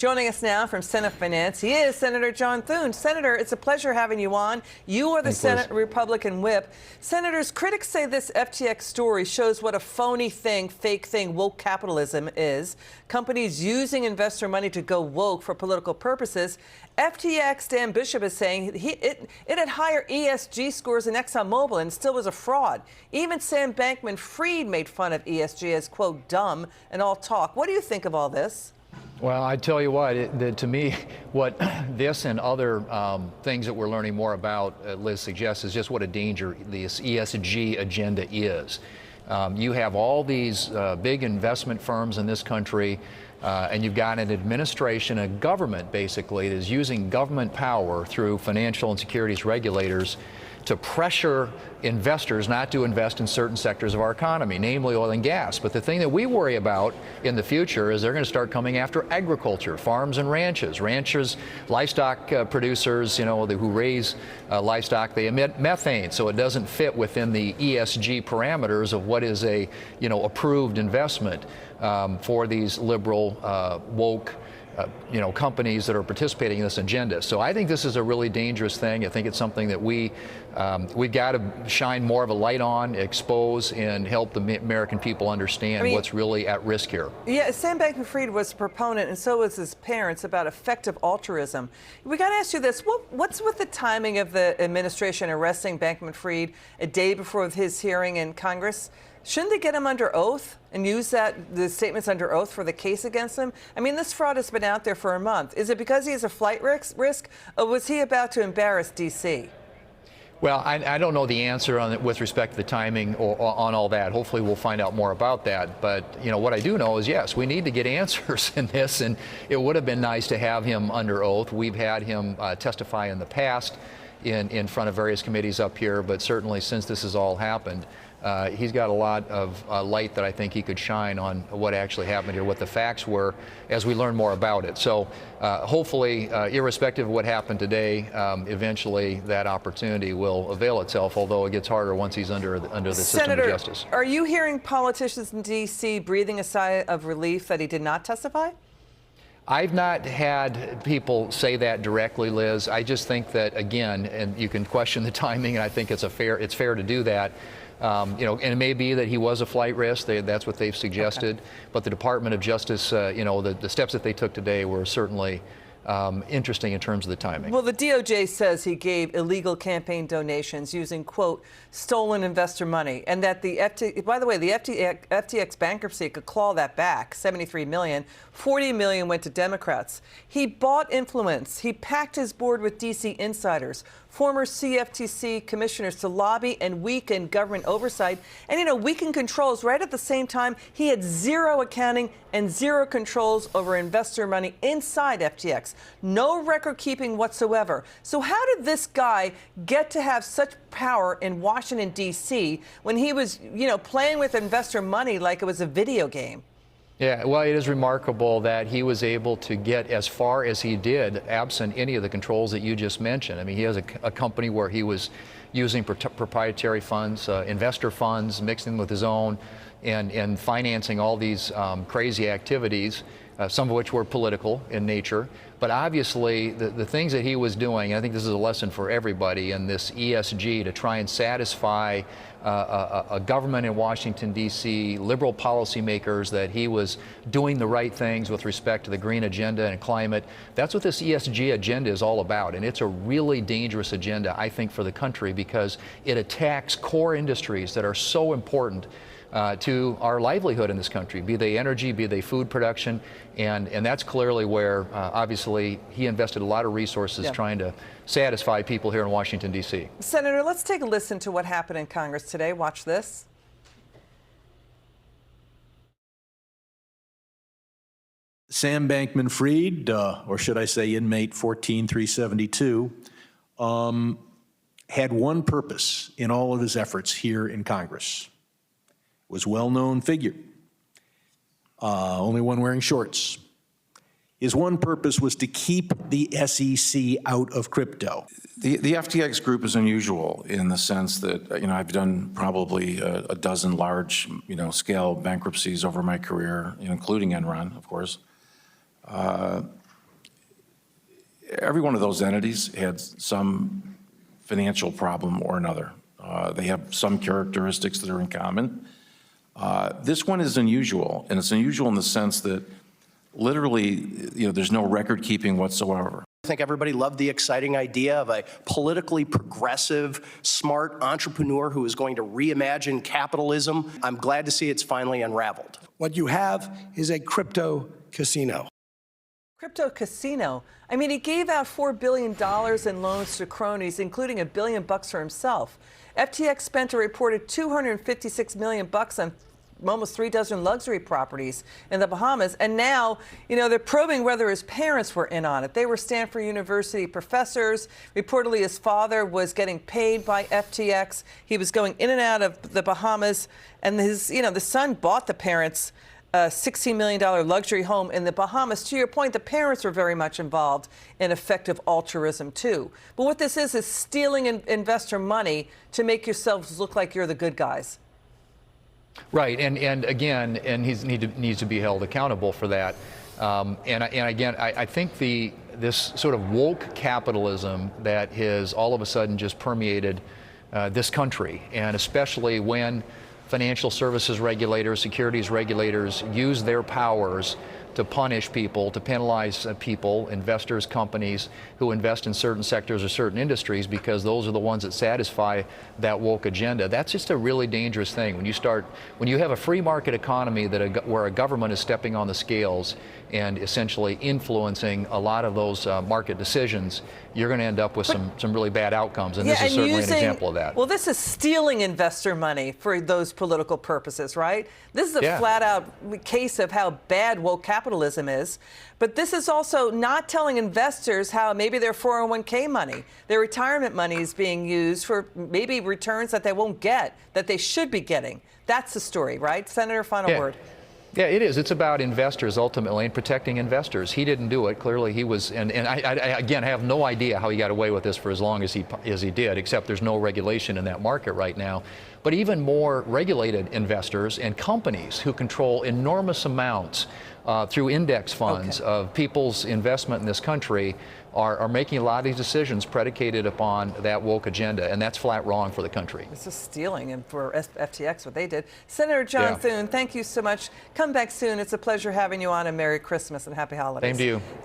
Joining us now from Senate Finance, he is Senator John Thune. Senator, it's a pleasure having you on. You are the Senate Republican whip. Senators, critics say this FTX story shows what a phony thing, fake thing, woke capitalism is. Companies using investor money to go woke for political purposes. FTX, Dan Bishop is saying it had higher ESG scores than ExxonMobil and still was a fraud. Even Sam Bankman-Fried made fun of ESG as, quote, dumb and all talk. What do you think of all this? Well, I tell you what, to me, what this and other things that we're learning more about, Liz suggests, is just what a danger this ESG agenda is. You have all these big investment firms in this country, and you've got an administration, a government basically, that is using government power through financial and securities regulators to pressure investors not to invest in certain sectors of our economy, namely oil and gas. But the thing that we worry about in the future is they're going to start coming after agriculture, farms and ranches. Ranchers, livestock producers, you know, who raise livestock, they emit methane, so it doesn't fit within the ESG parameters of what is a, you know, approved investment for these liberal, woke, you know, companies that are participating in this agenda. So I think this is a really dangerous thing. I think it's something that we've got to shine more of a light on, expose, and help the American people understand what's really at risk here. Yeah, Sam Bankman-Fried was a proponent, and so was his parents, about effective altruism. We got to ask you this: what's with the timing of the administration arresting Bankman-Fried a day before his hearing in Congress? Shouldn't they get him under oath and use the statements under oath for the case against him? I mean, this fraud has been out there for a month. Is it because he has a flight risk, or was he about to embarrass D.C.? Well, I don't know the answer on it with respect to the timing or on all that. Hopefully we'll find out more about that. But, you know, what I do know is, yes, we need to get answers in this, and it would have been nice to have him under oath. We've had him testify in the past in front of various committees up here, but certainly since this has all happened, he's got a lot of light that I think he could shine on what actually happened here, what the facts were, as we learn more about it. So hopefully, irrespective of what happened today, eventually that opportunity will avail itself, although it gets harder once he's under the system of justice. Senator, are you hearing politicians in D.C. breathing a sigh of relief that he did not testify? I've not had people say that directly, Liz. I just think that, again, and you can question the timing, and I think it's fair to do that. You know, and it may be that he was a flight risk. That's what they've suggested. Okay. But the Department of Justice, you know, the steps that they took today were certainly interesting in terms of the timing. Well, the DOJ says he gave illegal campaign donations using, quote, stolen investor money, and that by the way, the FTX bankruptcy could claw that back, $73 million. $40 million went to Democrats. He bought influence. He packed his board with D.C. insiders, former CFTC commissioners, to lobby and weaken government oversight and, you know, weaken controls. Right at the same time, he had zero accounting and zero controls over investor money inside FTX. No record keeping whatsoever. So how did this guy get to have such power in Washington, D.C. when he was, you know, playing with investor money like it was a video game? Yeah, well, it is remarkable that he was able to get as far as he did, absent any of the controls that you just mentioned. I mean, he has a company where he was using proprietary funds, investor funds, mixing them with his own, and financing all these crazy activities, some of which were political in nature. But obviously, the things that he was doing, and I think this is a lesson for everybody in this ESG, to try and satisfy a government in Washington, D.C., liberal policymakers, that he was doing the right things with respect to the green agenda and climate. That's what this ESG agenda is all about. And it's a really dangerous agenda, I think, for the country, because it attacks core industries that are so important to our livelihood in this country, be they energy, be they food production, and that's clearly where, obviously, he invested a lot of resources trying to satisfy people here in Washington, D.C. Senator, let's take a listen to what happened in Congress today. Watch this. Sam Bankman-Fried, or should I say inmate 14372, had one purpose in all of his efforts here in Congress. Was a well-known figure, only one wearing shorts. His one purpose was to keep the SEC out of crypto. The FTX group is unusual in the sense that, you know, I've done probably a dozen large, you know, scale bankruptcies over my career, you know, including Enron, of course. every one of those entities had some financial problem or another. They have some characteristics that are in common. This one is unusual, and it's unusual in the sense that literally, there's no record keeping whatsoever. I think everybody loved the exciting idea of a politically progressive, smart entrepreneur who is going to reimagine capitalism. I'm glad to see it's finally unraveled. What you have is a crypto casino. Crypto casino. I mean, he gave out $4 billion in loans to cronies, including $1 billion for himself. FTX spent a reported $256 million on almost 36 luxury properties in the Bahamas. And now, they're probing whether his parents were in on it. They were Stanford University professors. Reportedly, his father was getting paid by FTX. He was going in and out of the Bahamas. And the son bought the parents a $16 million luxury home in the Bahamas. To your point, the parents were very much involved in effective altruism, too. But what this is stealing investor money to make yourselves look like you're the good guys. Right, and again, he needs to be held accountable for that. And again, I think this sort of woke capitalism that has all of a sudden just permeated this country, and especially when financial services regulators, securities regulators use their powers to punish people, to penalize people, investors, companies who invest in certain sectors or certain industries, because those are the ones that satisfy that woke agenda. That's just a really dangerous thing. When you have a free market economy where a government is stepping on the scales and essentially influencing a lot of those market decisions, you're going to end up with some really bad outcomes, and this is certainly an example of that. Well, this is stealing investor money for those political purposes, right? This is a flat-out case of how bad woke capitalism is. But this is also not telling investors how maybe their 401k money, their retirement money is being used for maybe returns that they won't get, that they should be getting. That's the story, right? Senator, final word. Yeah, it is. It's about investors ultimately and protecting investors. He didn't do it. Clearly, he was, and I again have no idea how he got away with this for as long as he did, except there's no regulation in that market right now. But even more regulated investors and companies who control enormous amounts through index funds of people's investment in this country are making a lot of these decisions predicated upon that woke agenda, and that's flat wrong for the country. This is stealing, and for FTX, what they did. Senator John Thune, thank you so much. Come back soon. It's a pleasure having you on, and Merry Christmas and Happy Holidays. Same to you.